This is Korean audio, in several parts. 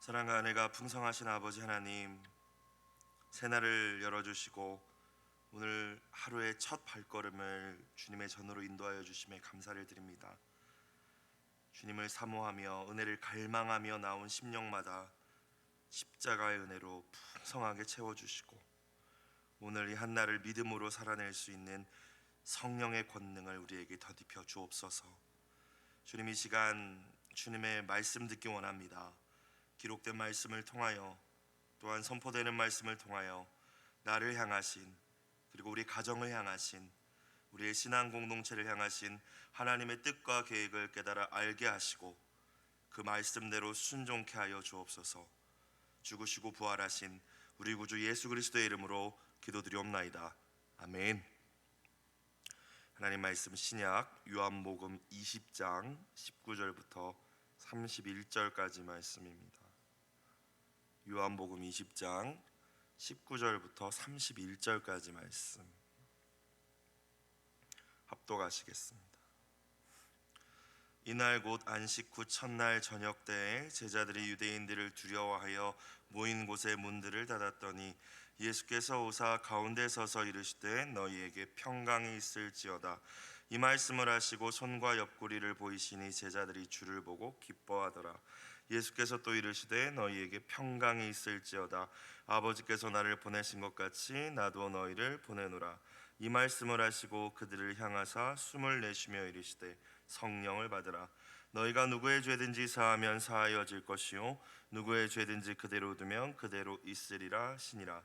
사랑과 은혜가 풍성하신 아버지 하나님, 새날을 열어주시고 오늘 하루의 첫 발걸음을 주님의 전으로 인도하여 주심에 감사를 드립니다. 주님을 사모하며 은혜를 갈망하며 나온 심령마다 십자가의 은혜로 풍성하게 채워주시고 오늘 이 한날을 믿음으로 살아낼 수 있는 성령의 권능을 우리에게 더딥혀 주옵소서. 주님, 이 시간 주님의 말씀 듣기 원합니다. 기록된 말씀을 통하여, 또한 선포되는 말씀을 통하여 나를 향하신, 그리고 우리 가정을 향하신, 우리의 신앙 공동체를 향하신 하나님의 뜻과 계획을 깨달아 알게 하시고 그 말씀대로 순종케 하여 주옵소서. 죽으시고 부활하신 우리 구주 예수 그리스도의 이름으로 기도드리옵나이다. 아멘. 하나님 말씀 신약 요한복음 20장 19절부터 31절까지 말씀입니다. 요한복음 20장 19절부터 31절까지 말씀 합독하시겠습니다. 이날 곧 안식 후 첫날 저녁 때에 제자들이 유대인들을 두려워하여 모인 곳에 문들을 닫았더니 예수께서 오사 가운데 서서 이르시되 너희에게 평강이 있을지어다. 이 말씀을 하시고 손과 옆구리를 보이시니 제자들이 주를 보고 기뻐하더라. 예수께서 또 이르시되 너희에게 평강이 있을지어다. 아버지께서 나를 보내신 것 같이 나도 너희를 보내노라. 이 말씀을 하시고 그들을 향하사 숨을 내쉬며 이르시되 성령을 받으라. 너희가 누구의 죄든지 사하면 사하여질 것이요 누구의 죄든지 그대로 두면 그대로 있으리라 하시니라.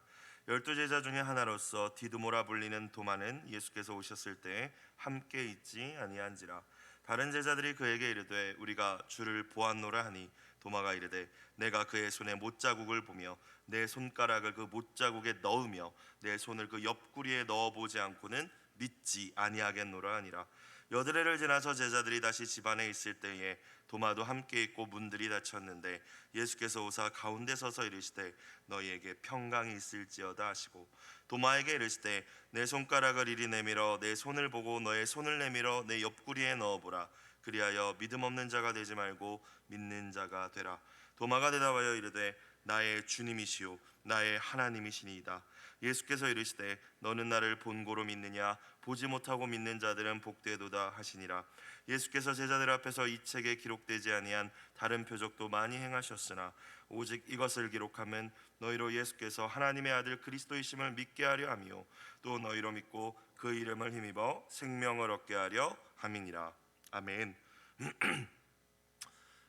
12제자 중에 하나로서 디두모라 불리는 도마는 예수께서 오셨을 때에 함께 있지 아니한지라. 다른 제자들이 그에게 이르되 우리가 주를 보았노라 하니 도마가 이르되 내가 그의 손에 못자국을 보며 내 손가락을 그 못자국에 넣으며 내 손을 그 옆구리에 넣어보지 않고는 믿지 아니하겠노라 하니라. 여드레를 지나서 제자들이 다시 집안에 있을 때에 도마도 함께 있고 문들이 닫혔는데 예수께서 오사 가운데 서서 이르시되 너희에게 평강이 있을지어다 하시고 도마에게 이르시되 내 손가락을 이리 내밀어 내 손을 보고 너의 손을 내밀어 내 옆구리에 넣어보라. 그리하여 믿음 없는 자가 되지 말고 믿는 자가 되라. 도마가 대답하여 이르되 나의 주님이시요 나의 하나님이시니이다. 예수께서 이르시되 너는 나를 본고로 믿느냐? 보지 못하고 믿는 자들은 복되도다 하시니라. 예수께서 제자들 앞에서 이 책에 기록되지 아니한 다른 표적도 많이 행하셨으나 오직 이것을 기록하면 너희로 예수께서 하나님의 아들 그리스도이심을 믿게 하려 함이요 또 너희로 믿고 그 이름을 힘입어 생명을 얻게 하려 함이니라. 아멘.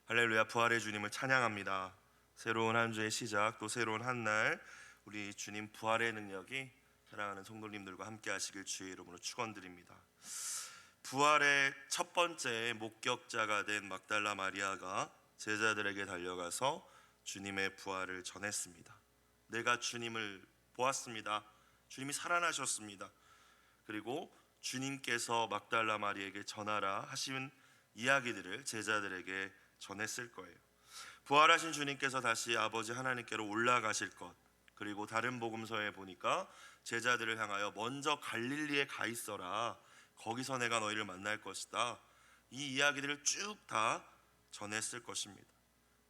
할렐루야. 부활의 주님을 찬양합니다. 새로운 한 주의 시작, 또 새로운 한 날 우리 주님 부활의 능력이 사랑하는 성도님들과 함께 하시길 주의 이름으로 축원드립니다. 부활의 첫 번째 목격자가 된 막달라 마리아가 제자들에게 달려가서 주님의 부활을 전했습니다. 내가 주님을 보았습니다. 주님이 살아나셨습니다. 그리고 주님께서 막달라 마리아에게 전하라 하신 이야기들을 제자들에게 전했을 거예요. 부활하신 주님께서 다시 아버지 하나님께로 올라가실 것, 그리고 다른 복음서에 보니까 제자들을 향하여 먼저 갈릴리에 가 있어라. 거기서 내가 너희를 만날 것이다. 이 이야기들을 쭉 다 전했을 것입니다.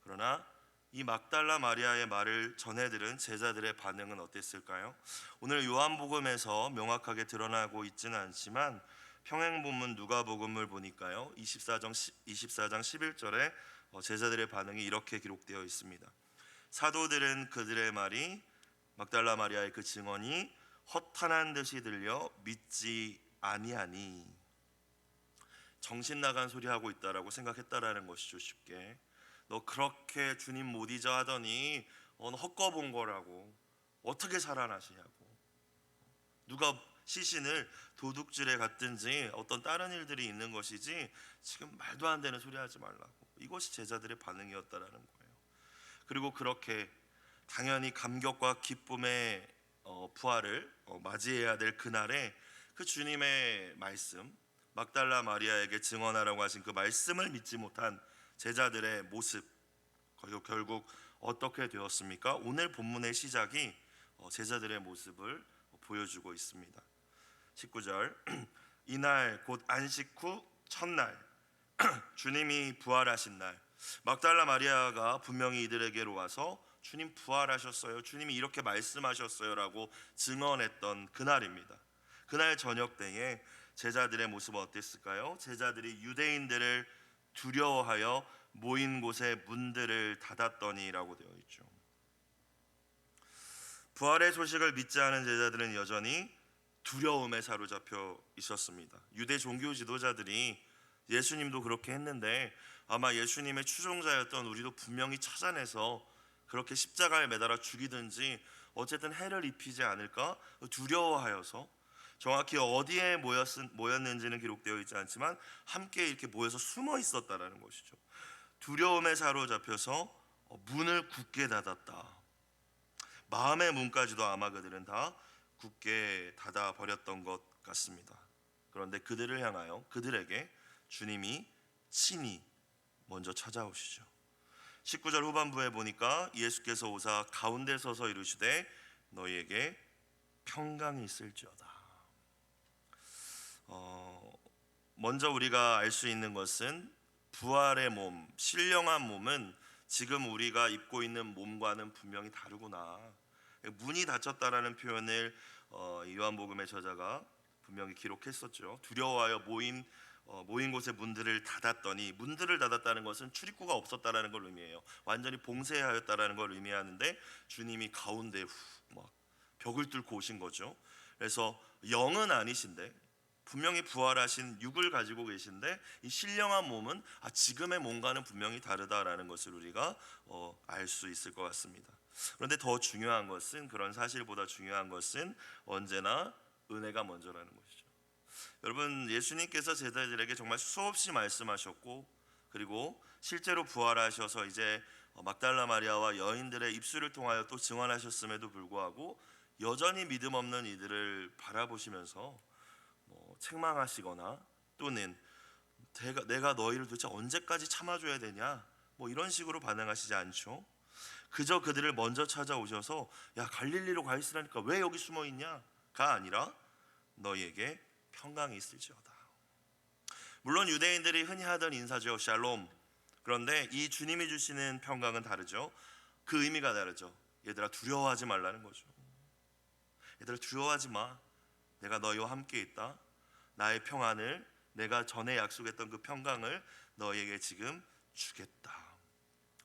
그러나 이 막달라 마리아의 말을 전해 들은 제자들의 반응은 어땠을까요? 오늘 요한복음에서 명확하게 드러나고 있지는 않지만 평행본문 누가복음을 보니까요 24장 11절에 제자들의 반응이 이렇게 기록되어 있습니다. 사도들은 그들의 말이, 막달라 마리아의 그 증언이 허탄한 듯이 들려 믿지 아니하니, 정신 나간 소리 하고 있다라고 생각했다라는 것이죠. 쉽게 너 그렇게 주님 못 잊어 하더니 헛거본 거라고, 어떻게 살아나시냐고, 누가 시신을 도둑질에 갔든지 어떤 다른 일들이 있는 것이지 지금 말도 안 되는 소리 하지 말라고. 이것이 제자들의 반응이었다라는 거예요. 그리고 그렇게 당연히 감격과 기쁨의 부활을 맞이해야 될 그날에 그 주님의 말씀, 막달라 마리아에게 증언하라고 하신 그 말씀을 믿지 못한 제자들의 모습, 결국 어떻게 되었습니까? 오늘 본문의 시작이 제자들의 모습을 보여주고 있습니다. 19절 이날 곧 안식 후 첫날 주님이 부활하신 날, 막달라 마리아가 분명히 이들에게로 와서 주님 부활하셨어요, 주님이 이렇게 말씀하셨어요 라고 증언했던 그날입니다. 그날 저녁 때에 제자들의 모습은 어땠을까요? 제자들이 유대인들을 두려워하여 모인 곳에 문들을 닫았더니라고 되어 있죠. 부활의 소식을 믿지 않은 제자들은 여전히 두려움에 사로잡혀 있었습니다. 유대 종교 지도자들이 예수님도 그렇게 했는데 아마 예수님의 추종자였던 우리도 분명히 찾아내서 그렇게 십자가에 매달아 죽이든지 어쨌든 해를 입히지 않을까 두려워하여서, 정확히 어디에 모였는지는 기록되어 있지 않지만 함께 이렇게 모여서 숨어 있었다라는 것이죠. 두려움에 사로잡혀서 문을 굳게 닫았다. 마음의 문까지도 아마 그들은 다 굳게 닫아 버렸던 것 같습니다. 그런데 그들을 향하여, 그들에게 주님이 친히 먼저 찾아오시죠. 19절 후반부에 보니까 예수께서 오사 가운데 서서 이르시되 너희에게 평강이 있을지어다. 먼저 우리가 알 수 있는 것은 부활의 몸, 신령한 몸은 지금 우리가 입고 있는 몸과는 분명히 다르구나. 문이 닫혔다라는 표현을 요한복음의 저자가 분명히 기록했었죠. 두려워하여 모인 곳의 문들을 닫았더니, 문들을 닫았다는 것은 출입구가 없었다라는 걸 의미해요. 완전히 봉쇄하였다라는 걸 의미하는데 주님이 가운데 막 벽을 뚫고 오신 거죠. 그래서 영은 아니신데 분명히 부활하신 육을 가지고 계신데 이 신령한 몸은 지금의 몸과는 분명히 다르다라는 것을 우리가 알 수 있을 것 같습니다. 그런데 더 중요한 것은, 그런 사실보다 중요한 것은 언제나 은혜가 먼저라는 것이죠. 여러분, 예수님께서 제자들에게 정말 수없이 말씀하셨고, 그리고 실제로 부활하셔서 이제 막달라 마리아와 여인들의 입술을 통하여 또 증언하셨음에도 불구하고 여전히 믿음 없는 이들을 바라보시면서 책망하시거나 또는 내가 너희를 도대체 언제까지 참아줘야 되냐, 이런 식으로 반응하시지 않죠. 그저 그들을 먼저 찾아오셔서 야, 갈릴리로 가 있으라니까 왜 여기 숨어 있냐가 아니라 너희에게 평강이 있을지어다. 물론 유대인들이 흔히 하던 인사죠, 샬롬. 그런데 이 주님이 주시는 평강은 다르죠. 그 의미가 다르죠. 얘들아, 두려워하지 말라는 거죠. 얘들아, 두려워하지 마. 내가 너희와 함께 있다. 나의 평안을, 내가 전에 약속했던 그 평강을 너희에게 지금 주겠다.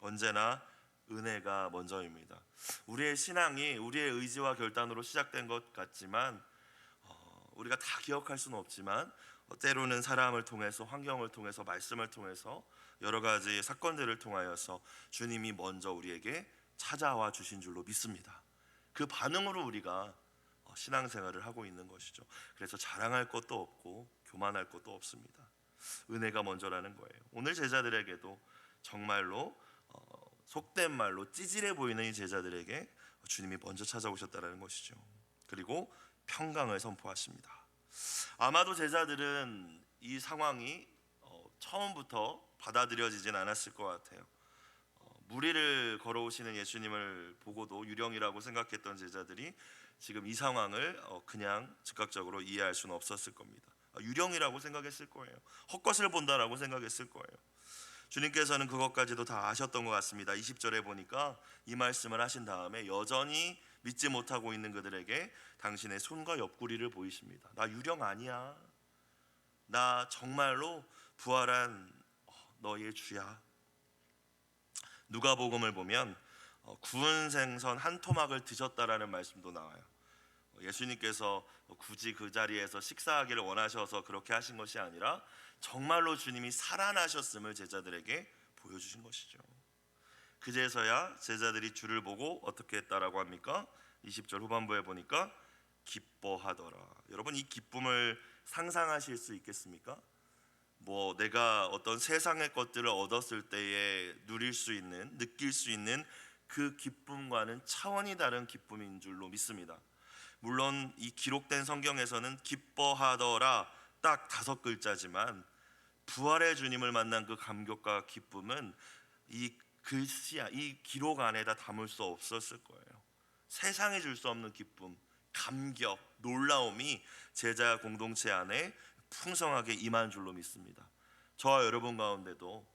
언제나 은혜가 먼저입니다. 우리의 신앙이 우리의 의지와 결단으로 시작된 것 같지만 우리가 다 기억할 수는 없지만 때로는 사람을 통해서, 환경을 통해서, 말씀을 통해서, 여러 가지 사건들을 통하여서 주님이 먼저 우리에게 찾아와 주신 줄로 믿습니다. 그 반응으로 우리가 신앙생활을 하고 있는 것이죠. 그래서 자랑할 것도 없고 교만할 것도 없습니다. 은혜가 먼저라는 거예요. 오늘 제자들에게도 정말로 속된 말로 찌질해 보이는 이 제자들에게 주님이 먼저 찾아오셨다는 것이죠. 그리고 평강을 선포하십니다. 아마도 제자들은 이 상황이 처음부터 받아들여지진 않았을 것 같아요. 무리를 걸어오시는 예수님을 보고도 유령이라고 생각했던 제자들이 지금 이 상황을 그냥 즉각적으로 이해할 수는 없었을 겁니다. 유령이라고 생각했을 거예요. 헛것을 본다라고 생각했을 거예요. 주님께서는 그것까지도 다 아셨던 것 같습니다. 20절에 보니까 이 말씀을 하신 다음에 여전히 믿지 못하고 있는 그들에게 당신의 손과 옆구리를 보이십니다. 나 유령 아니야. 나 정말로 부활한 너의 주야. 누가복음을 보면 구운 생선 한 토막을 드셨다라는 말씀도 나와요. 예수님께서 굳이 그 자리에서 식사하기를 원하셔서 그렇게 하신 것이 아니라 정말로 주님이 살아나셨음을 제자들에게 보여주신 것이죠. 그제서야 제자들이 주를 보고 어떻게 했다라고 합니까? 20절 후반부에 보니까 기뻐하더라. 여러분, 이 기쁨을 상상하실 수 있겠습니까? 내가 어떤 세상의 것들을 얻었을 때에 누릴 수 있는, 느낄 수 있는 그 기쁨과는 차원이 다른 기쁨인 줄로 믿습니다. 물론 이 기록된 성경에서는 기뻐하더라 딱 5글자지만 부활의 주님을 만난 그 감격과 기쁨은 이 글씨, 이 기록 안에다 담을 수 없었을 거예요. 세상에 줄 수 없는 기쁨, 감격, 놀라움이 제자 공동체 안에 풍성하게 임한 줄로 믿습니다. 저와 여러분 가운데도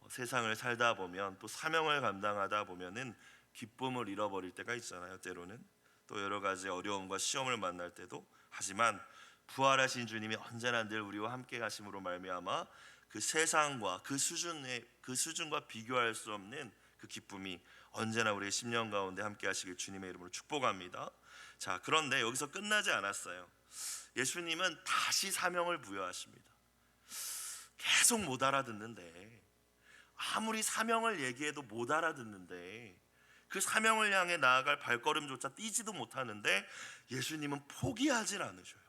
세상을 살다 보면 또 사명을 감당하다 보면은 기쁨을 잃어버릴 때가 있잖아요. 때로는 또 여러 가지 어려움과 시험을 만날 때도. 하지만 부활하신 주님이 언제나 늘 우리와 함께 가심으로 말미암아 그 세상과 그 수준과 비교할 수 없는 그 기쁨이 언제나 우리의 심령 가운데 함께 하시길 주님의 이름으로 축복합니다. 자, 그런데 여기서 끝나지 않았어요. 예수님은 다시 사명을 부여하십니다. 계속 못 알아듣는데, 아무리 사명을 얘기해도 못 알아듣는데, 그 사명을 향해 나아갈 발걸음조차 띄지도 못하는데 예수님은 포기하질 않으셔요.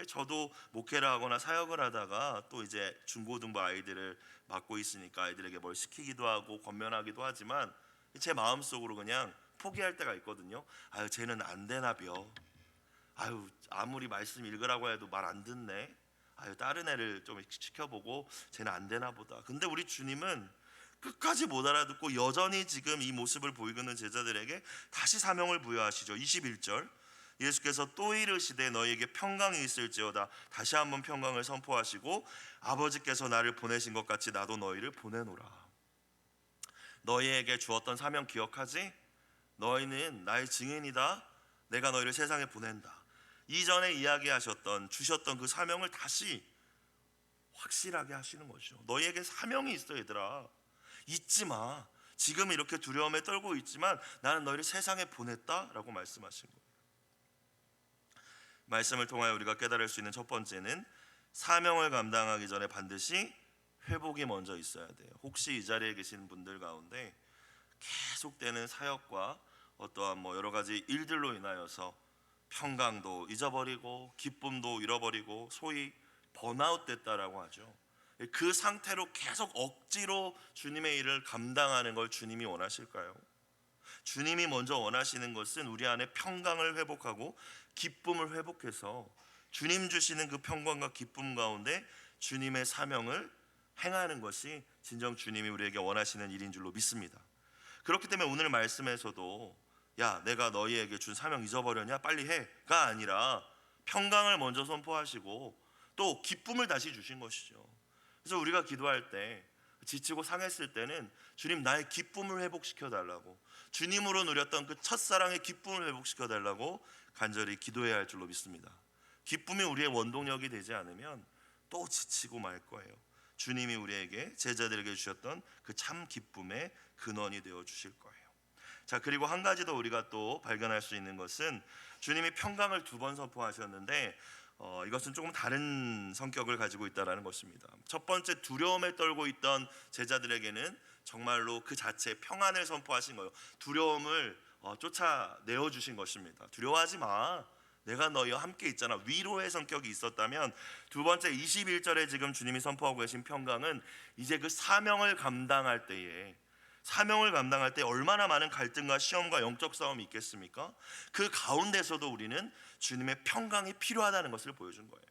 저도 목회를 하거나 사역을 하다가 또 이제 중고등부 아이들을 맡고 있으니까 아이들에게 뭘 시키기도 하고 권면하기도 하지만 제 마음속으로 그냥 포기할 때가 있거든요. 아유, 쟤는 안 되나벼. 아유, 아무리 말씀 읽으라고 해도 말 안 듣네. 아유, 다른 애를 좀 지켜보고 쟤는 안 되나 보다. 근데 우리 주님은 끝까지 못 알아듣고 여전히 지금 이 모습을 보이고 있는 제자들에게 다시 사명을 부여하시죠. 21절, 예수께서 또 이르시되 너희에게 평강이 있을지어다. 다시 한번 평강을 선포하시고 아버지께서 나를 보내신 것 같이 나도 너희를 보내노라. 너희에게 주었던 사명 기억하지? 너희는 나의 증인이다. 내가 너희를 세상에 보낸다. 이전에 이야기하셨던 주셨던 그 사명을 다시 확실하게 하시는 거죠. 너희에게 사명이 있어 얘들아. 잊지 마. 지금 이렇게 두려움에 떨고 있지만 나는 너희를 세상에 보냈다라고 말씀하신 거예요. 말씀을 통하여 우리가 깨달을 수 있는 첫 번째는 사명을 감당하기 전에 반드시 회복이 먼저 있어야 돼요. 혹시 이 자리에 계신 분들 가운데 계속되는 사역과 어떠한 여러 가지 일들로 인하여서 평강도 잊어버리고 기쁨도 잃어버리고 소위 번아웃 됐다라고 하죠. 그 상태로 계속 억지로 주님의 일을 감당하는 걸 주님이 원하실까요? 주님이 먼저 원하시는 것은 우리 안에 평강을 회복하고 기쁨을 회복해서 주님 주시는 그 평강과 기쁨 가운데 주님의 사명을 행하는 것이 진정 주님이 우리에게 원하시는 일인 줄로 믿습니다. 그렇기 때문에 오늘 말씀에서도 야, 내가 너희에게 준 사명 잊어버렸냐? 빨리 해가 아니라 평강을 먼저 선포하시고 또 기쁨을 다시 주신 것이죠. 그래서 우리가 기도할 때 지치고 상했을 때는 주님 나의 기쁨을 회복시켜 달라고, 주님으로 누렸던 그 첫사랑의 기쁨을 회복시켜 달라고 간절히 기도해야 할 줄로 믿습니다. 기쁨이 우리의 원동력이 되지 않으면 또 지치고 말 거예요. 주님이 우리에게 제자들에게 주셨던 그 참 기쁨의 근원이 되어 주실 거예요. 자, 그리고 한 가지 더 우리가 또 발견할 수 있는 것은 주님이 평강을 2번 선포하셨는데 이것은 조금 다른 성격을 가지고 있다는 것입니다. 첫 번째, 두려움에 떨고 있던 제자들에게는 정말로 그 자체 평안을 선포하신 거예요. 두려움을 쫓아내어 주신 것입니다. 두려워하지 마. 내가 너희와 함께 있잖아. 위로의 성격이 있었다면, 두 번째 21절에 지금 주님이 선포하고 계신 평강은 이제 그 사명을 감당할 때에 얼마나 많은 갈등과 시험과 영적 싸움이 있겠습니까? 그 가운데서도 우리는 주님의 평강이 필요하다는 것을 보여준 거예요.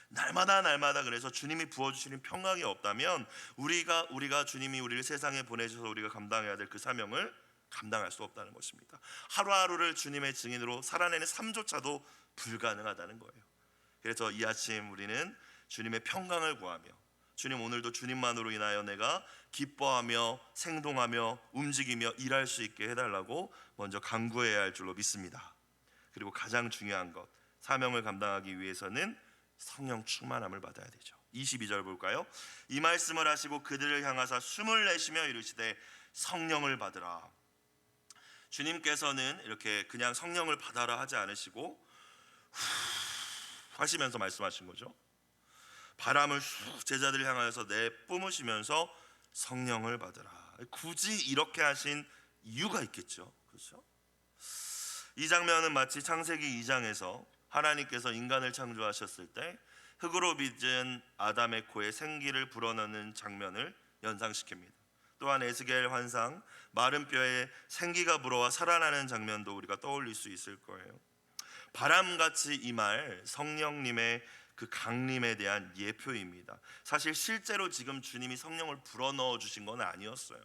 날마다 그래서 주님이 부어주시는 평강이 없다면 우리가 주님이 우리를 세상에 보내셔서 우리가 감당해야 될 그 사명을 감당할 수 없다는 것입니다. 하루하루를 주님의 증인으로 살아내는 삶조차도 불가능하다는 거예요. 그래서 이 아침 우리는 주님의 평강을 구하며, 주님 오늘도 주님만으로 인하여 내가 기뻐하며 생동하며 움직이며 일할 수 있게 해달라고 먼저 간구해야 할 줄로 믿습니다. 그리고 가장 중요한 것, 사명을 감당하기 위해서는 성령 충만함을 받아야 되죠. 22절 볼까요? 이 말씀을 하시고 그들을 향하사 숨을 내쉬며 이르시되 성령을 받으라. 주님께서는 이렇게 그냥 성령을 받아라 하지 않으시고 후 하시면서 말씀하신 거죠. 바람을 쑥 제자들을 향하여서 내뿜으시면서 성령을 받으라. 굳이 이렇게 하신 이유가 있겠죠. 그렇죠? 이 장면은 마치 창세기 2장에서 하나님께서 인간을 창조하셨을 때 흙으로 빚은 아담의 코에 생기를 불어넣는 장면을 연상시킵니다. 또한 에스겔 환상, 마른 뼈에 생기가 불어와 살아나는 장면도 우리가 떠올릴 수 있을 거예요. 바람같이 임할 성령님의 그 강림에 대한 예표입니다. 사실 실제로 지금 주님이 성령을 불어넣어 주신 건 아니었어요.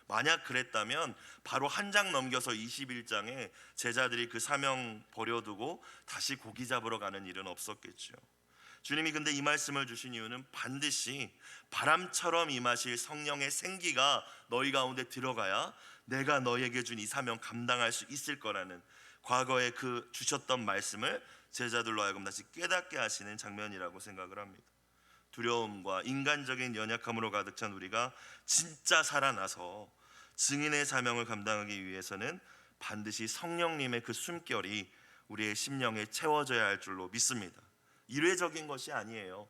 만약 그랬다면 바로 한 장 넘겨서 21장에 제자들이 그 사명 버려두고 다시 고기 잡으러 가는 일은 없었겠죠. 주님이 근데 이 말씀을 주신 이유는 반드시 바람처럼 임하실 성령의 생기가 너희 가운데 들어가야 내가 너희에게 준 이 사명 감당할 수 있을 거라는 과거에 그 주셨던 말씀을 제자들로 하여금 다시 깨닫게 하시는 장면이라고 생각을 합니다. 두려움과 인간적인 연약함으로 가득 찬 우리가 진짜 살아나서 증인의 사명을 감당하기 위해서는 반드시 성령님의 그 숨결이 우리의 심령에 채워져야 할 줄로 믿습니다. 일회적인 것이 아니에요.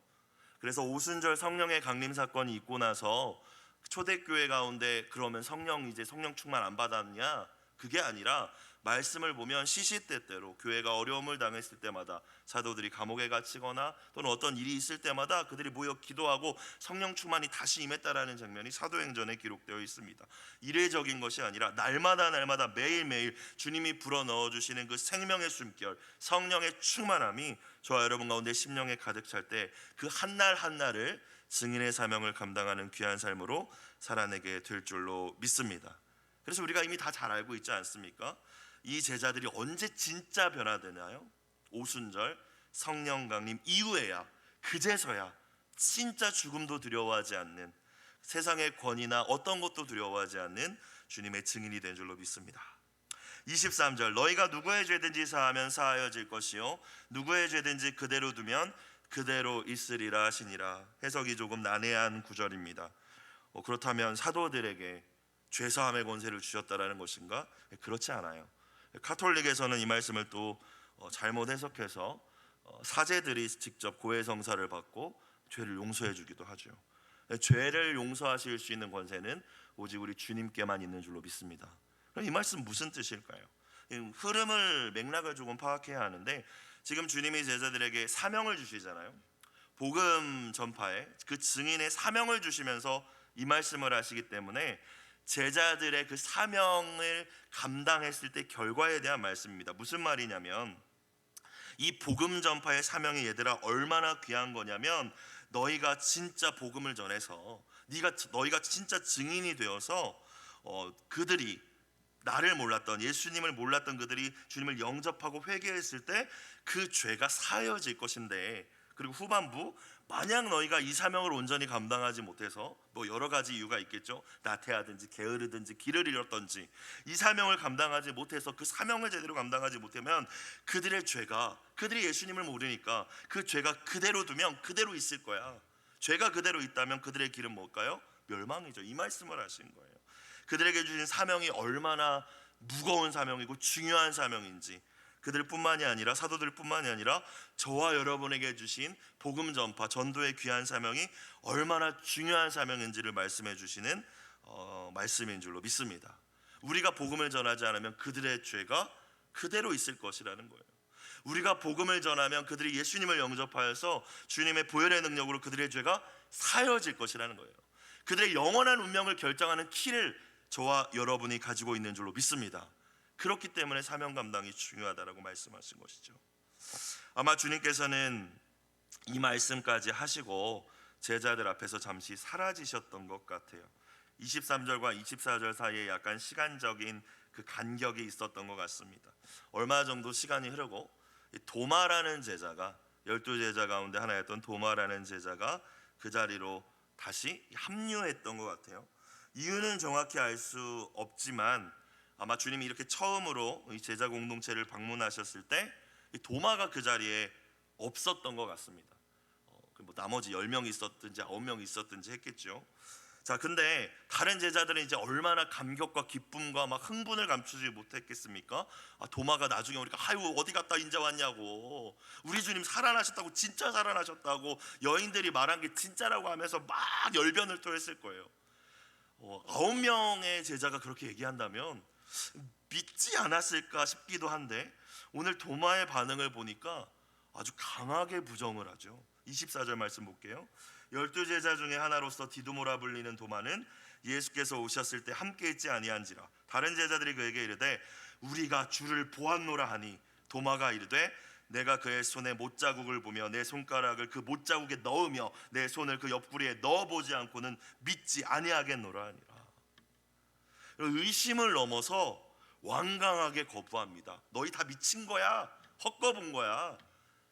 그래서 오순절 성령의 강림 사건이 있고 나서 초대교회 가운데 그러면 성령 충만 안 받았냐? 그게 아니라 말씀을 보면 시시때때로 교회가 어려움을 당했을 때마다 사도들이 감옥에 갇히거나 또는 어떤 일이 있을 때마다 그들이 모여 기도하고 성령 충만이 다시 임했다라는 장면이 사도행전에 기록되어 있습니다. 이례적인 것이 아니라 날마다 매일매일 주님이 불어넣어 주시는 그 생명의 숨결, 성령의 충만함이 저와 여러분 가운데 심령에 가득 찰 때 그 한날 한날을 증인의 사명을 감당하는 귀한 삶으로 살아내게 될 줄로 믿습니다. 그래서 우리가 이미 다 잘 알고 있지 않습니까? 이 제자들이 언제 진짜 변화되나요? 오순절 성령 강림 이후에야, 그제서야 진짜 죽음도 두려워하지 않는, 세상의 권위나 어떤 것도 두려워하지 않는 주님의 증인이 된 줄로 믿습니다. 23절 너희가 누구의 죄든지 사하면 사하여질 것이요 누구의 죄든지 그대로 두면 그대로 있으리라 하시니라. 해석이 조금 난해한 구절입니다. 그렇다면 사도들에게 죄사함의 권세를 주셨다라는 것인가? 그렇지 않아요. 카톨릭에서는 이 말씀을 또 잘못 해석해서 사제들이 직접 고해성사를 받고 죄를 용서해 주기도 하죠. 죄를 용서하실 수 있는 권세는 오직 우리 주님께만 있는 줄로 믿습니다. 그럼 이 말씀 무슨 뜻일까요? 흐름을 맥락을 조금 파악해야 하는데, 지금 주님이 제자들에게 사명을 주시잖아요. 복음 전파에 그 증인의 사명을 주시면서 이 말씀을 하시기 때문에 제자들의 그 사명을 감당했을 때 결과에 대한 말씀입니다. 무슨 말이냐면, 이 복음 전파의 사명이 얘들아 얼마나 귀한 거냐면, 너희가 진짜 복음을 전해서 너희가 진짜 증인이 되어서 그들이 나를 몰랐던, 예수님을 몰랐던 그들이 주님을 영접하고 회개했을 때 그 죄가 사여질 것인데, 그리고 후반부 만약 너희가 이 사명을 온전히 감당하지 못해서 뭐 여러 가지 이유가 있겠죠. 나태하든지 게으르든지 길을 잃었든지 이 사명을 감당하지 못해서 그 사명을 제대로 감당하지 못하면 그들의 죄가, 그들이 예수님을 모르니까 그 죄가 그대로 두면 그대로 있을 거야. 죄가 그대로 있다면 그들의 길은 뭘까요? 멸망이죠. 이 말씀을 하신 거예요. 그들에게 주신 사명이 얼마나 무거운 사명이고 중요한 사명인지, 그들뿐만이 아니라 사도들뿐만이 아니라 저와 여러분에게 주신 복음 전파 전도의 귀한 사명이 얼마나 중요한 사명인지를 말씀해 주시는 말씀인 줄로 믿습니다. 우리가 복음을 전하지 않으면 그들의 죄가 그대로 있을 것이라는 거예요. 우리가 복음을 전하면 그들이 예수님을 영접하여서 주님의 보혈의 능력으로 그들의 죄가 사여질 것이라는 거예요. 그들의 영원한 운명을 결정하는 키를 저와 여러분이 가지고 있는 줄로 믿습니다. 그렇기 때문에 사명 감당이 중요하다라고 말씀하신 것이죠. 아마 주님께서는 이 말씀까지 하시고 제자들 앞에서 잠시 사라지셨던 것 같아요. 23절과 24절 사이에 약간 시간적인 그 간격이 있었던 것 같습니다. 얼마 정도 시간이 흐르고 도마라는 제자가, 12제자 가운데 하나였던 도마라는 제자가 그 자리로 다시 합류했던 것 같아요. 이유는 정확히 알 수 없지만 아마 주님이 이렇게 처음으로 이 제자 공동체를 방문하셨을 때 도마가 그 자리에 없었던 것 같습니다. 뭐 나머지 10명이 있었든지 9명이 있었든지 했겠죠. 자, 근데 다른 제자들은 이제 얼마나 감격과 기쁨과 막 흥분을 감추지 못했겠습니까? 도마가 나중에 오니까 아유 어디 갔다 인제 왔냐고, 우리 주님 살아나셨다고, 진짜 살아나셨다고 여인들이 말한 게 진짜라고 하면서 막 열변을 토했을 거예요. 9명의 제자가 그렇게 얘기한다면 믿지 않았을까 싶기도 한데, 오늘 도마의 반응을 보니까 아주 강하게 부정을 하죠. 24절 말씀 볼게요. 12제자 중에 하나로서 디두모라 불리는 도마는 예수께서 오셨을 때 함께 있지 아니한지라. 다른 제자들이 그에게 이르되 우리가 주를 보았노라 하니 도마가 이르되 내가 그의 손에 못자국을 보며 내 손가락을 그 못자국에 넣으며 내 손을 그 옆구리에 넣어보지 않고는 믿지 아니하겠노라 하니라. 의심을 넘어서 완강하게 거부합니다. 너희 다 미친 거야, 헛거본 거야,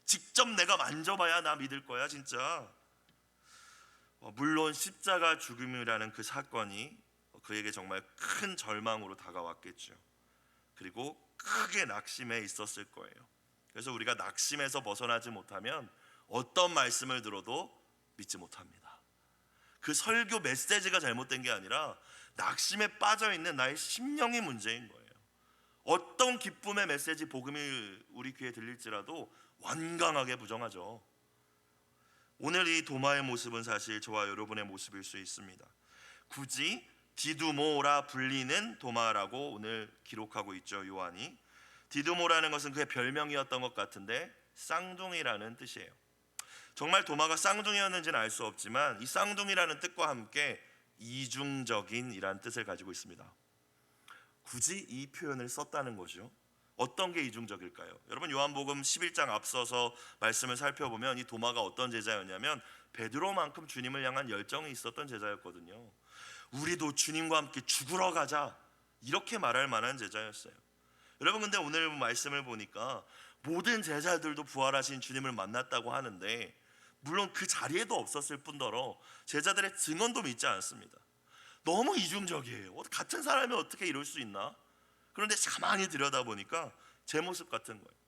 직접 내가 만져봐야 나 믿을 거야 진짜. 물론 십자가 죽음이라는 그 사건이 그에게 정말 큰 절망으로 다가왔겠죠. 그리고 크게 낙심해 있었을 거예요. 그래서 우리가 낙심에서 벗어나지 못하면 어떤 말씀을 들어도 믿지 못합니다. 그 설교 메시지가 잘못된 게 아니라 낙심에 빠져 있는 나의 심령이 문제인 거예요. 어떤 기쁨의 메시지 복음이 우리 귀에 들릴지라도 완강하게 부정하죠. 오늘 이 도마의 모습은 사실 저와 여러분의 모습일 수 있습니다. 굳이 디두모라 불리는 도마라고 오늘 기록하고 있죠, 요한이. 디두모라는 것은 그의 별명이었던 것 같은데 쌍둥이라는 뜻이에요. 정말 도마가 쌍둥이였는지는 알 수 없지만 이 쌍둥이라는 뜻과 함께 이중적인이라는 뜻을 가지고 있습니다. 굳이 이 표현을 썼다는 거죠. 어떤 게 이중적일까요? 여러분 요한복음 11장 앞서서 말씀을 살펴보면 이 도마가 어떤 제자였냐면 베드로만큼 주님을 향한 열정이 있었던 제자였거든요. 우리도 주님과 함께 죽으러 가자 이렇게 말할 만한 제자였어요. 여러분 근데 오늘 말씀을 보니까 모든 제자들도 부활하신 주님을 만났다고 하는데 물론 그 자리에도 없었을 뿐더러 제자들의 증언도 믿지 않습니다. 너무 이중적이에요. 같은 사람이 어떻게 이럴 수 있나? 그런데 가만히 들여다보니까 제 모습 같은 거예요.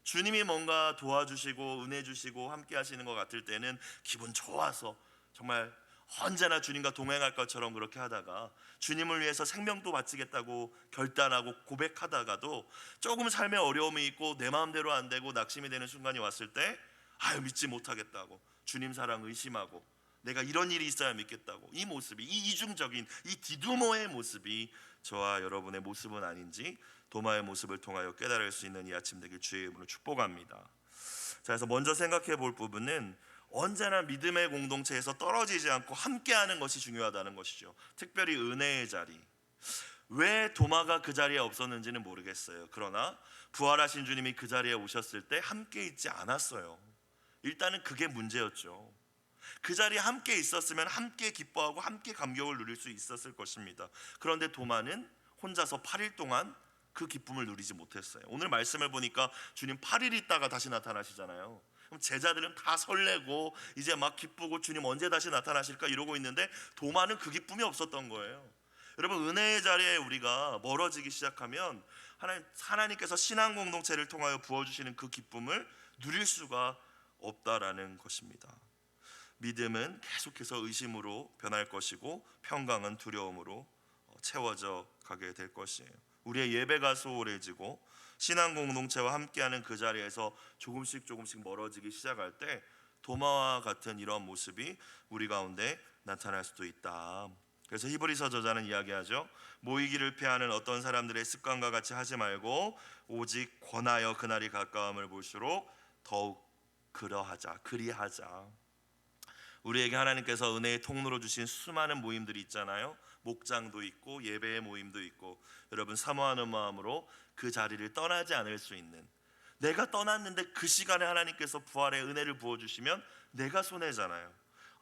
주님이 뭔가 도와주시고 은혜 주시고 함께 하시는 것 같을 때는 기분 좋아서 정말 언제나 주님과 동행할 것처럼 그렇게 하다가 주님을 위해서 생명도 바치겠다고 결단하고 고백하다가도 조금 삶에 어려움이 있고 내 마음대로 안 되고 낙심이 되는 순간이 왔을 때 믿지 못하겠다고 주님 사랑 의심하고 내가 이런 일이 있어야 믿겠다고 이 모습이 이 이중적인 이 디두모의 모습이 저와 여러분의 모습은 아닌지 도마의 모습을 통하여 깨달을 수 있는 이 아침 되길 주의 이름으로 축복합니다. 자, 그래서 먼저 생각해 볼 부분은 언제나 믿음의 공동체에서 떨어지지 않고 함께하는 것이 중요하다는 것이죠. 특별히 은혜의 자리. 왜 도마가 그 자리에 없었는지는 모르겠어요. 그러나 부활하신 주님이 그 자리에 오셨을 때 함께 있지 않았어요. 일단은 그게 문제였죠. 그 자리에 함께 있었으면 함께 기뻐하고 함께 감격을 누릴 수 있었을 것입니다. 그런데 도마는 혼자서 8일 동안 그 기쁨을 누리지 못했어요. 오늘 말씀을 보니까 주님 8일 있다가 다시 나타나시잖아요. 그럼 제자들은 다 설레고 이제 막 기쁘고 주님 언제 다시 나타나실까 이러고 있는데 도마는 그 기쁨이 없었던 거예요. 여러분 은혜의 자리에 우리가 멀어지기 시작하면 하나님께서 신앙 공동체를 통하여 부어주시는 그 기쁨을 누릴 수가 없다라는 것입니다. 믿음은 계속해서 의심으로 변할 것이고 평강은 두려움으로 채워져 가게 될 것이에요. 우리의 예배가 소홀해지고 신앙 공동체와 함께하는 그 자리에서 조금씩 멀어지기 시작할 때 도마와 같은 이런 모습이 우리 가운데 나타날 수도 있다. 그래서 히브리서 저자는 이야기하죠. 모이기를 피하는 어떤 사람들의 습관과 같이 하지 말고 오직 권하여 그날이 가까움을 볼수록 더욱 그리하자. 우리에게 하나님께서 은혜의 통로로 주신 수많은 모임들이 있잖아요. 목장도 있고 예배의 모임도 있고 여러분 사모하는 마음으로 그 자리를 떠나지 않을 수 있는, 내가 떠났는데 그 시간에 하나님께서 부활의 은혜를 부어주시면 내가 손해잖아요.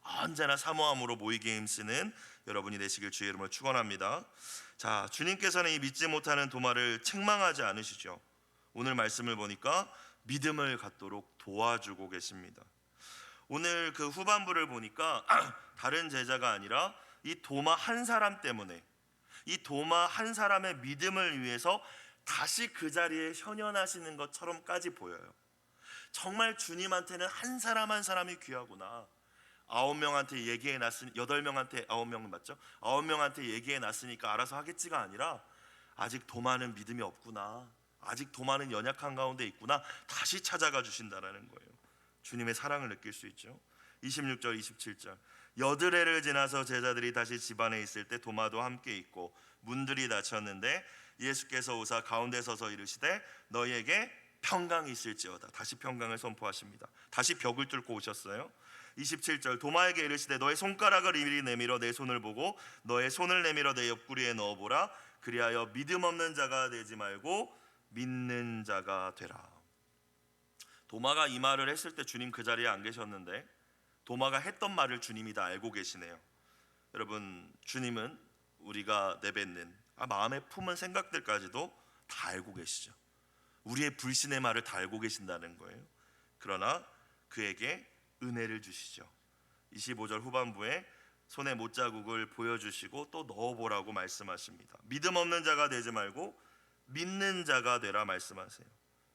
언제나 사모함으로 모이게 힘쓰는 여러분이 되시길 주의 이름으로 축원합니다. 자, 주님께서는 이 믿지 못하는 도마를 책망하지 않으시죠. 오늘 말씀을 보니까 믿음을 갖도록 도와주고 계십니다. 오늘 그 후반부를 보니까 다른 제자가 아니라 이 도마 한 사람 때문에, 이 도마 한 사람의 믿음을 위해서 다시 그 자리에 현현하시는 것처럼까지 보여요. 정말 주님한테는 한 사람 한 사람이 귀하구나. 9명한테 얘기해 놨으니 8명한테 9명 맞죠? 9명한테 얘기해 놨으니까 알아서 하겠지가 아니라 아직 도마는 믿음이 없구나. 아직 도마는 연약한 가운데 있구나. 다시 찾아가 주신다라는 거예요. 주님의 사랑을 느낄 수 있죠. 26절 27절 여드레를 지나서 제자들이 다시 집안에 있을 때 도마도 함께 있고 문들이 닫혔는데 예수께서 오사 가운데 서서 이르시되 너희에게 평강이 있을지어다. 다시 평강을 선포하십니다. 다시 벽을 뚫고 오셨어요. 27절 도마에게 이르시되 너의 손가락을 이리 내밀어 내 손을 보고 너의 손을 내밀어 내 옆구리에 넣어보라. 그리하여 믿음 없는 자가 되지 말고 믿는 자가 되라. 도마가 이 말을 했을 때 주님 그 자리에 안 계셨는데 도마가 했던 말을 주님이 다 알고 계시네요. 여러분 주님은 우리가 내뱉는 마음에 품은 생각들까지도 다 알고 계시죠. 우리의 불신의 말을 다 알고 계신다는 거예요. 그러나 그에게 은혜를 주시죠. 25절 후반부에 손에 못자국을 보여주시고 또 넣어보라고 말씀하십니다. 믿음 없는 자가 되지 말고 믿는 자가 되라 말씀하세요.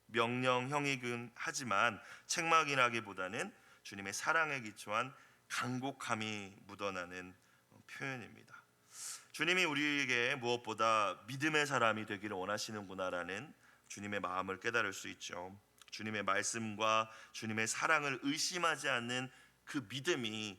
명령형이긴 하지만 책망이라기보다는 주님의 사랑에 기초한 간곡함이 묻어나는 표현입니다. 주님이 우리에게 무엇보다 믿음의 사람이 되기를 원하시는구나라는 주님의 마음을 깨달을 수 있죠. 주님의 말씀과 주님의 사랑을 의심하지 않는 그 믿음이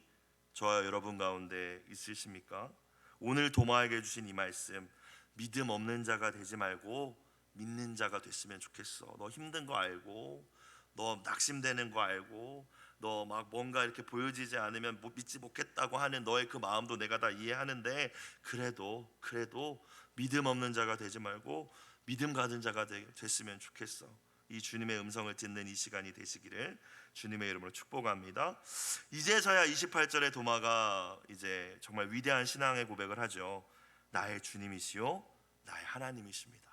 저와 여러분 가운데 있으십니까? 오늘 도마에게 주신 이 말씀, 믿음 없는 자가 되지 말고 믿는 자가 됐으면 좋겠어. 너 힘든 거 알고, 너 낙심되는 거 알고, 너 막 뭔가 이렇게 보여지지 않으면 믿지 못겠다고 하는 너의 그 마음도 내가 다 이해하는데, 그래도 믿음 없는 자가 되지 말고 믿음 가진 자가 됐으면 좋겠어. 이 주님의 음성을 듣는 이 시간이 되시기를 주님의 이름으로 축복합니다. 이제서야 28절의 도마가 이제 정말 위대한 신앙의 고백을 하죠. 나의 주님이시요 나의 하나님이십니다.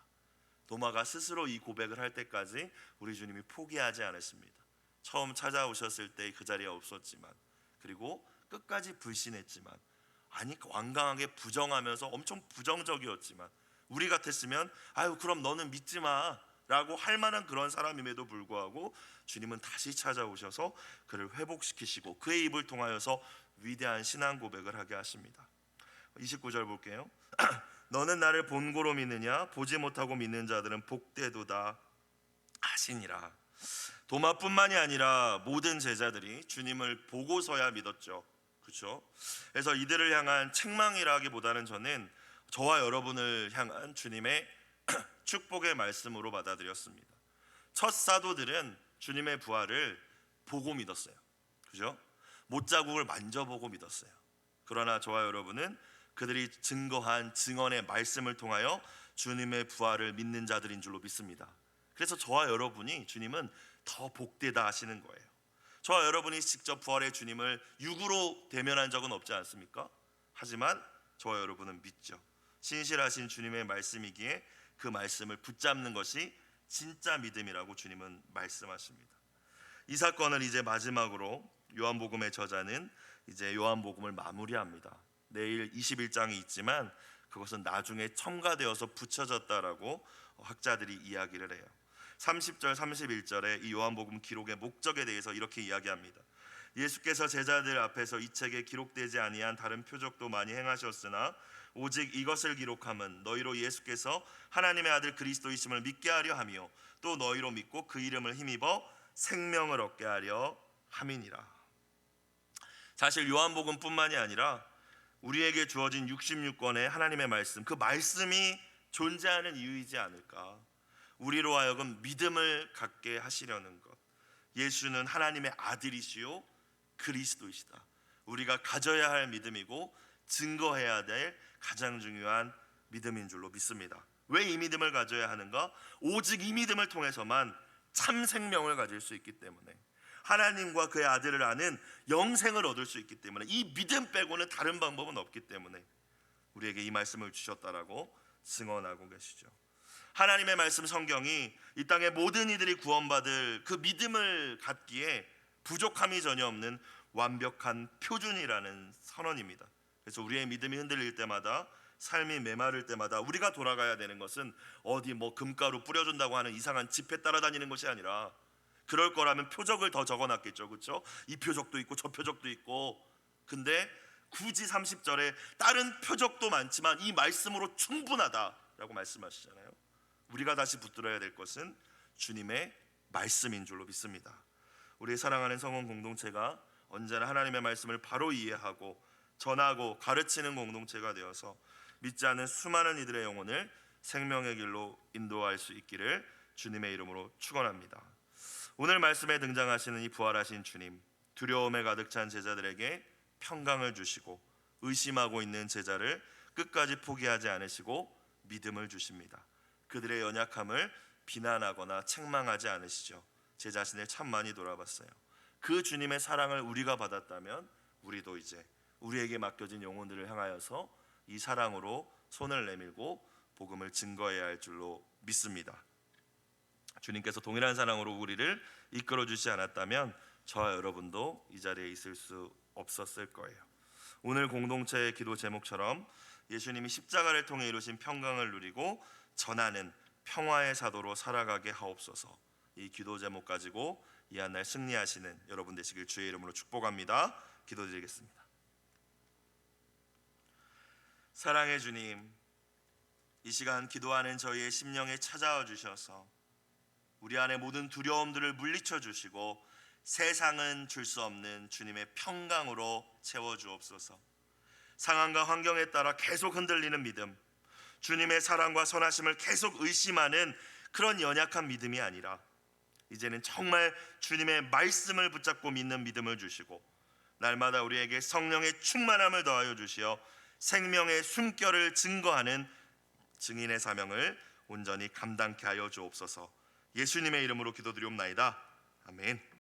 도마가 스스로 이 고백을 할 때까지 우리 주님이 포기하지 않으십니다. 처음 찾아오셨을 때 그 자리에 없었지만, 그리고 끝까지 불신했지만, 아니 완강하게 부정하면서 엄청 부정적이었지만, 우리 같았으면 아유 그럼 너는 믿지 마 라고 할 만한 그런 사람임에도 불구하고 주님은 다시 찾아오셔서 그를 회복시키시고 그의 입을 통하여서 위대한 신앙 고백을 하게 하십니다. 29절 볼게요. 너는 나를 본고로 믿느냐? 보지 못하고 믿는 자들은 복되도다 하시니라. 도마뿐만이 아니라 모든 제자들이 주님을 보고서야 믿었죠. 그렇죠? 그래서 이들을 향한 책망이라기보다는 저는 저와 여러분을 향한 주님의 축복의 말씀으로 받아들였습니다. 첫 사도들은 주님의 부활을 보고 믿었어요. 그죠? 못자국을 만져보고 믿었어요. 그러나 저와 여러분은 그들이 증거한 증언의 말씀을 통하여 주님의 부활을 믿는 자들인 줄로 믿습니다. 그래서 저와 여러분이 주님은 더 복되다 하시는 거예요. 저와 여러분이 직접 부활의 주님을 육으로 대면한 적은 없지 않습니까? 하지만 저와 여러분은 믿죠. 신실하신 주님의 말씀이기에 그 말씀을 붙잡는 것이 진짜 믿음이라고 주님은 말씀하십니다. 이 사건을 이제 마지막으로 요한복음의 저자는 이제 요한복음을 마무리합니다. 내일 21장이 있지만 그것은 나중에 첨가되어서 붙여졌다라고 학자들이 이야기를 해요. 30절 31절에 이 요한복음 기록의 목적에 대해서 이렇게 이야기합니다. 예수께서 제자들 앞에서 이 책에 기록되지 아니한 다른 표적도 많이 행하셨으나 오직 이것을 기록함은 너희로 예수께서 하나님의 아들 그리스도이심을 믿게 하려 하며 또 너희로 믿고 그 이름을 힘입어 생명을 얻게 하려 함이니라. 사실 요한복음뿐만이 아니라 우리에게 주어진 66권의 하나님의 말씀, 그 말씀이 존재하는 이유이지 않을까. 우리로 하여금 믿음을 갖게 하시려는 것. 예수는 하나님의 아들이시요 그리스도이시다. 우리가 가져야 할 믿음이고 증거해야 될 가장 중요한 믿음인 줄로 믿습니다. 왜 이 믿음을 가져야 하는가? 오직 이 믿음을 통해서만 참 생명을 가질 수 있기 때문에, 하나님과 그의 아들을 아는 영생을 얻을 수 있기 때문에, 이 믿음 빼고는 다른 방법은 없기 때문에 우리에게 이 말씀을 주셨다라고 증언하고 계시죠. 하나님의 말씀 성경이 이 땅의 모든 이들이 구원받을 그 믿음을 갖기에 부족함이 전혀 없는 완벽한 표준이라는 선언입니다. 그래서 우리의 믿음이 흔들릴 때마다, 삶이 메마를 때마다 우리가 돌아가야 되는 것은 어디 뭐 금가루 뿌려준다고 하는 이상한 집회 따라다니는 것이 아니라, 그럴 거라면 표적을 더 적어놨겠죠. 그렇죠? 이 표적도 있고 저 표적도 있고. 근데 굳이 30절에 다른 표적도 많지만 이 말씀으로 충분하다라고 말씀하시잖아요. 우리가 다시 붙들어야 될 것은 주님의 말씀인 줄로 믿습니다. 우리의 사랑하는 성원 공동체가 언제나 하나님의 말씀을 바로 이해하고 전하고 가르치는 공동체가 되어서 믿지 않는 수많은 이들의 영혼을 생명의 길로 인도할 수 있기를 주님의 이름으로 축원합니다. 오늘 말씀에 등장하시는 이 부활하신 주님, 두려움에 가득 찬 제자들에게 평강을 주시고 의심하고 있는 제자를 끝까지 포기하지 않으시고 믿음을 주십니다. 그들의 연약함을 비난하거나 책망하지 않으시죠. 제 자신을 참 많이 돌아봤어요. 그 주님의 사랑을 우리가 받았다면 우리도 이제 우리에게 맡겨진 영혼들을 향하여서 이 사랑으로 손을 내밀고 복음을 증거해야 할 줄로 믿습니다. 주님께서 동일한 사랑으로 우리를 이끌어 주지 않았다면 저와 여러분도 이 자리에 있을 수 없었을 거예요. 오늘 공동체의 기도 제목처럼 예수님이 십자가를 통해 이루신 평강을 누리고 전하는 평화의 사도로 살아가게 하옵소서. 이 기도 제목 가지고 이 한 날 승리하시는 여러분 되시길 주의 이름으로 축복합니다. 기도드리겠습니다. 사랑의 주님, 이 시간 기도하는 저희의 심령에 찾아와 주셔서 우리 안에 모든 두려움들을 물리쳐 주시고 세상은 줄 수 없는 주님의 평강으로 채워 주옵소서. 상황과 환경에 따라 계속 흔들리는 믿음, 주님의 사랑과 선하심을 계속 의심하는 그런 연약한 믿음이 아니라 이제는 정말 주님의 말씀을 붙잡고 믿는 믿음을 주시고 날마다 우리에게 성령의 충만함을 더하여 주시어 생명의 숨결을 증거하는 증인의 사명을 온전히 감당케 하여 주옵소서. 예수님의 이름으로 기도드리옵나이다. 아멘.